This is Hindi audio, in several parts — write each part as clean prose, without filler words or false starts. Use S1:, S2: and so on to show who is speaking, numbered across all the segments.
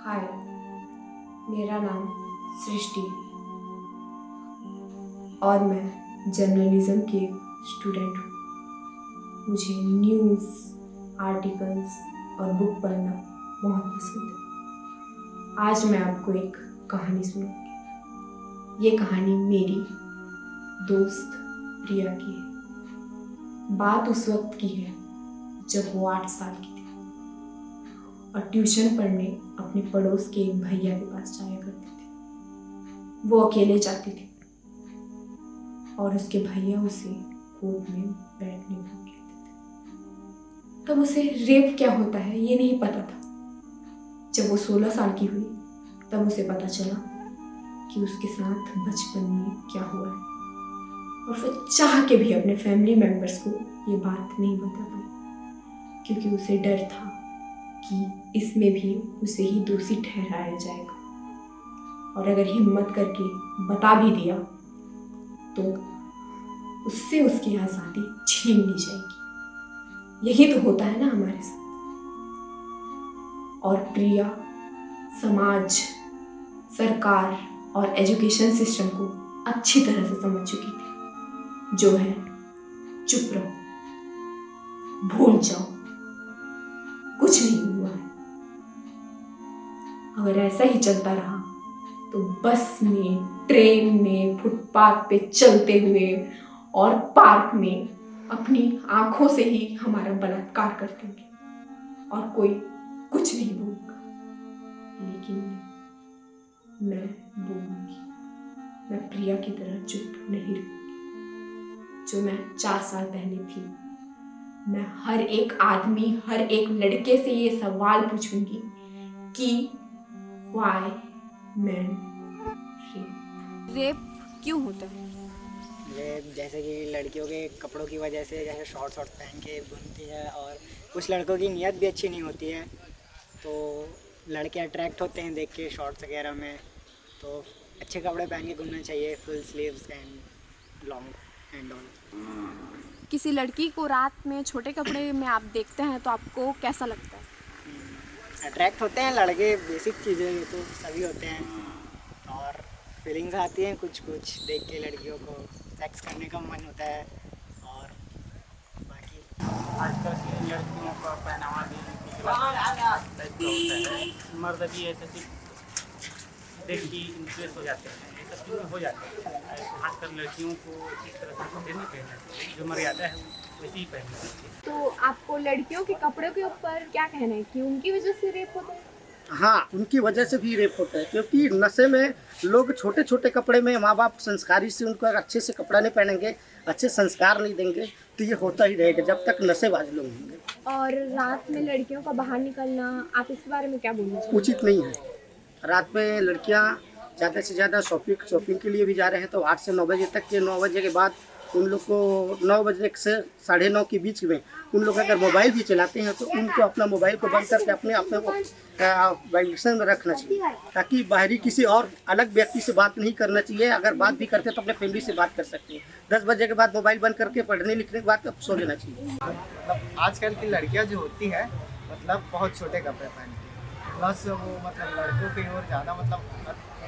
S1: हाय, मेरा नाम सृष्टि और मैं जर्नलिज्म की स्टूडेंट हूँ। मुझे न्यूज़, आर्टिकल्स और बुक पढ़ना बहुत पसंद है। आज मैं आपको एक कहानी सुनाऊंगी। ये कहानी मेरी दोस्त प्रिया की है। बात उस वक्त की है जब वो 8 साल की थी और ट्यूशन पढ़ने अपने पड़ोस के एक भैया के पास जाया करती थी। वो अकेले जाती थी और उसके भैया उसे गोद में बैठने को कहते थे। तब उसे रेप क्या होता है ये नहीं पता था। जब वो 16 साल की हुई तब उसे पता चला कि उसके साथ बचपन में क्या हुआ है और वो चाह के भी अपने फैमिली मेम्बर्स को ये बात नहीं बता पाई, क्योंकि उसे डर था कि इसमें भी उसे ही दोषी ठहराया जाएगा और अगर हिम्मत करके बता भी दिया तो उससे उसकी आज़ादी छीन ली जाएगी। यही तो होता है ना हमारे साथ। और प्रिया समाज, सरकार और एजुकेशन सिस्टम को अच्छी तरह से समझ चुकी थी, जो है चुप रहो, भूल जाओ, कुछ नहीं हुआ है। अगर ऐसा ही चलता रहा तो बस में, ट्रेन में, फुटपाथ पे चलते हुए और पार्क में अपनी आंखों से ही हमारा बलात्कार कर देंगे और कोई कुछ नहीं बोलेगा। लेकिन मैं बोलूंगी, मैं प्रिया की तरह चुप नहीं रहूंगी जो मैं 4 साल पहले थी। मैं हर एक आदमी, हर एक लड़के से ये सवाल पूछूंगी कि व्हाई मैन
S2: रेप क्यों होता है?
S3: रेप जैसे कि लड़कियों के कपड़ों की वजह से, जैसे शॉर्ट पहन के घूमती है और कुछ लड़कों की नीयत भी अच्छी नहीं होती है, तो लड़के अट्रैक्ट होते हैं देख के शॉर्ट्स वगैरह में। तो अच्छे कपड़े पहन के घूमना चाहिए, full sleeves and long and all.
S2: किसी लड़की को रात में छोटे कपड़े में आप देखते हैं तो आपको कैसा लगता है?
S3: अट्रैक्ट होते हैं लड़के, बेसिक चीज़ें ये तो सभी होते हैं, और फीलिंग्स आती हैं कुछ कुछ देख के। लड़कियों को सेक्स करने का मन होता है। और बाकी
S4: आजकल की लड़कियों का पहनावा भी होता है, मर्द भी ऐसे देख के इंप्रेस हो जाते हैं, ये सब चीज़ें हो जाती हैं। खासकर लड़कियों को इस तरह से कपड़े नहीं पहनना चाहिए, जो मर्यादा है वैसे ही पहनना चाहिए।
S2: तो आपको लड़कियों के कपड़ों के ऊपर क्या कहना है कि उनकी वजह से रेप होता है?
S5: हाँ, उनकी वजह से भी रेप होता है, क्योंकि नशे में लोग छोटे छोटे कपड़े में, माँ बाप संस्कारी से उनको अच्छे से कपड़ा नहीं पहनेंगे, अच्छे संस्कार नहीं देंगे, तो ये होता ही रहेगा जब तक नशेबाज लोग होंगे।
S2: और रात में लड़कियों का बाहर निकलना, आप इस बारे में क्या बोलना चाहिए?
S5: उचित नहीं है। रात में लड़कियाँ ज़्यादा से ज़्यादा शॉपिंग के लिए भी जा रहे हैं, तो 8 से 9 बजे तक के, 9 बजे के बाद उन लोग को 9 बजे से 9:30 के बीच में उन लोग अगर मोबाइल भी चलाते हैं तो उनको अपना मोबाइल को बंद करके अपने वाइब्रेशन में रखना चाहिए, ताकि बाहरी किसी और अलग व्यक्ति से बात नहीं करना चाहिए। अगर बात भी करते हैं तो अपने फैमिली से बात कर सकते हैं। 10 बजे के बाद मोबाइल बंद करके पढ़ने लिखने के बाद सो लेना चाहिए।
S6: मतलब आजकल की लड़कियां जो होती है, मतलब बहुत छोटे कपड़े पहनती है, प्लस वो मतलब लड़कों की ओर ज़्यादा मतलब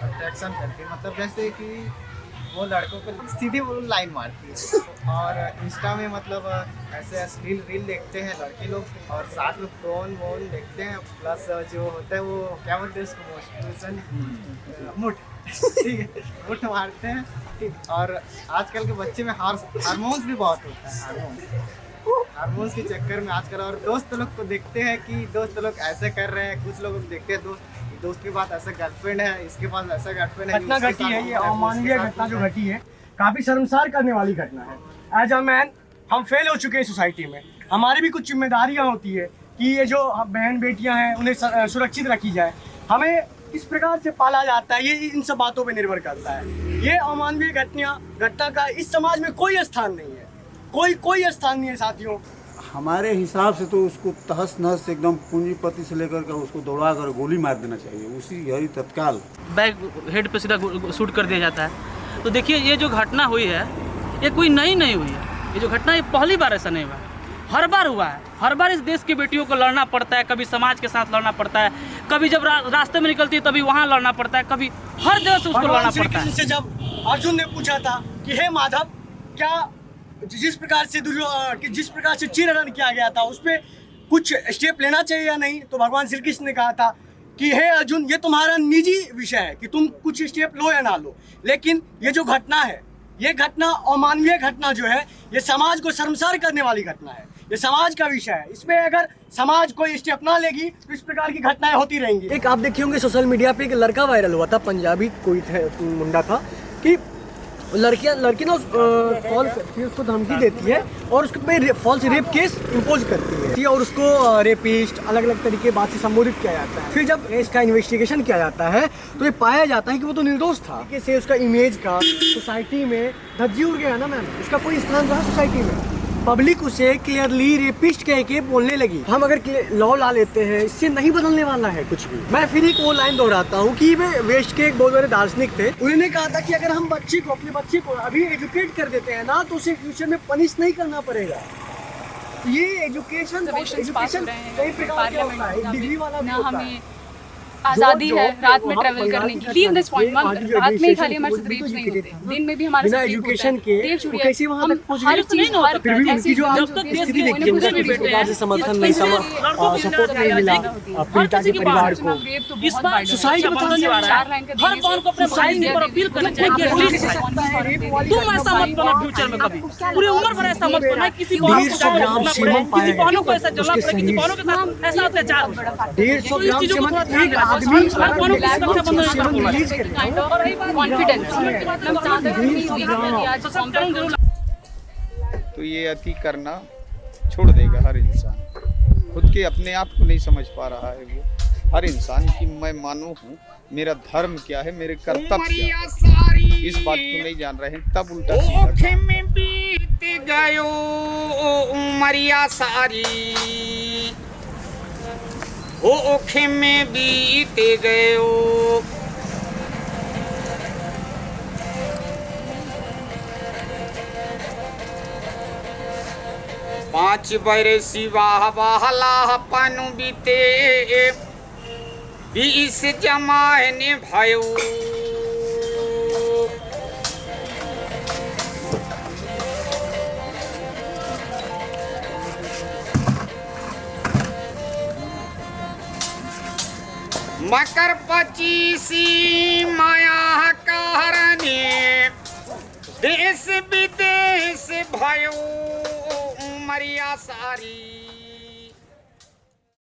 S6: अट्रैक्शन करती है। मतलब जैसे कि वो लड़कों को सीधी वो लाइन मारती है। और इंस्टा में मतलब ऐसे अश्लील रील देखते हैं लड़के लोग और साथ में फोन वोन देखते हैं, प्लस जो होता है वो क्या बोलते हैं उसको मुठ ठीक है, मुठ मारते हैं ठीक। और आजकल के बच्चे में हार्मोन्स भी बहुत होता है, हार्मोन्स के चक्कर में आजकल। और दोस्त लोग को देखते हैं कि दोस्त लोग ऐसे कर रहे हैं, कुछ लोग देखते हैं दोस्त के पास ऐसा गर्लफ्रेंड है, इसके पास ऐसा गर्लफ्रेंड है।
S7: घटना घटी है, ये अमानवीय घटना जो घटी है काफी शर्मसार करने वाली घटना है। एज अ मैन हम फेल हो चुके हैं सोसाइटी में, हमारी भी कुछ जिम्मेदारियां होती है कि ये जो बहन बेटियां हैं उन्हें सुरक्षित रखी जाए। हमें किस प्रकार से पाला जाता है ये इन सब बातों पे निर्भर करता है। ये अमानवीय घटना का इस समाज में कोई स्थान नहीं है, कोई स्थान नहीं है साथियों।
S8: हमारे हिसाब से तो उसको तहस नहस एकदम पूंजीपति से लेकर के उसको दौड़ा कर गोली मार देना चाहिए उसी घड़ी तत्काल।
S9: बैग हेड पे सीधा शूट कर दिया जाता है। तो देखिए ये जो घटना हुई है ये कोई नई नहीं हुई है, ये जो घटना ये पहली बार ऐसा नहीं हुआ है, हर बार हुआ है। हर बार इस देश की बेटियों को लड़ना पड़ता है, कभी समाज के साथ लड़ना पड़ता है, कभी जब रास्ते में निकलती है तभी वहाँ लड़ना पड़ता है, कभी हर जगह से उसको लड़ना पड़ता है।
S7: से जब अर्जुन ने पूछा था कि हे माधव क्या जिस प्रकार से चीरहरण किया गया था उस पर कुछ स्टेप लेना चाहिए या नहीं, तो भगवान श्री कृष्ण ने कहा था कि हे अर्जुन ये तुम्हारा निजी विषय है कि तुम कुछ स्टेप लो या ना लो, लेकिन ये जो घटना है ये घटना अमानवीय घटना जो है ये समाज को शर्मसार करने वाली घटना है, ये समाज का विषय है। इसमें अगर समाज कोई स्टेप ना लेगी तो इस प्रकार की घटनाएं होती रहेंगी। एक आप देखे होंगे सोशल मीडिया पे एक लड़का वायरल हुआ था, पंजाबी कोई मुंडा था कि लड़की ना उसको धमकी देती है और उसके पे फॉल्स रेप केस इम्पोज करती है और उसको रेपिस्ट अलग अलग तरीके बात से संबोधित किया जाता है। फिर जब इसका इन्वेस्टिगेशन किया जाता है तो ये पाया जाता है कि वो तो निर्दोष था। से उसका इमेज का सोसाइटी में धज्जी उड़ गया ना मैम, उसका कोई स्थान रहा सोसाइटी में। पब्लिक उसे क्लियरली रेपिस्ट कह के बोलने लगी। हम अगर लॉ ला लेते हैं इससे नहीं बदलने वाला है कुछ भी। मैं फिर एक वो लाइन दोहराता हूँ कि वे वेस्ट के एक बहुत बड़े दार्शनिक थे, उन्होंने कहा था कि अगर हम अपने बच्चे को अभी एजुकेट कर देते हैं ना तो उसे फ्यूचर में पनिश नहीं करना पड़ेगा। ये एजुकेशन कई प्रकार का होता है, डिग्री वाला भी होता है।
S2: आजादी है रात में ट्रैवल करने की। लीव दिस पॉइंट, रात में ही खाली हमारे साथ रेप्स नहीं होते, दिन में भी हमारे साथ
S7: एजुकेशन के कैसे वहां तक पहुंच
S2: हर चीज हर
S7: फिर भी उनकी जो
S9: जब तक देश
S7: स्थिति देखिए उनका किस प्रकार से समर्थन नहीं सपोर्ट नहीं मिला पीड़िता के परिवार को।
S9: इस बार सोसाइटी बदलने वाला है, हर कौन को अपने भाई पर अपील करना चाहिए। तुम ऐसा मत बनो फ्यूचर में कभी, पूरी उम्र भर ऐसा मत बनो किसी बहनों को ऐसा जलना पड़े, किसी बहनों के साथ ऐसा अत्याचार।
S7: 150 ग्राम सेवन एक आदमी
S6: तो ये अति करना छोड़ देगा हर इंसान, खुद के अपने आप को नहीं समझ पा रहा है वो हर इंसान की मैं मानू हूँ, मेरा धर्म क्या है, मेरे कर्तव्य क्या है, इस बात को नहीं जान रहे हैं। तब उल्टा सीधा
S10: बीत गयो उमरिया सारी, ओ ओखे में बीते गयो। पाँच बरसी वाह वाहला पानु बीते, 20 जमाने भयो। मकर 25 माया कारणे, देश विदेश भयो उमरिया सारी।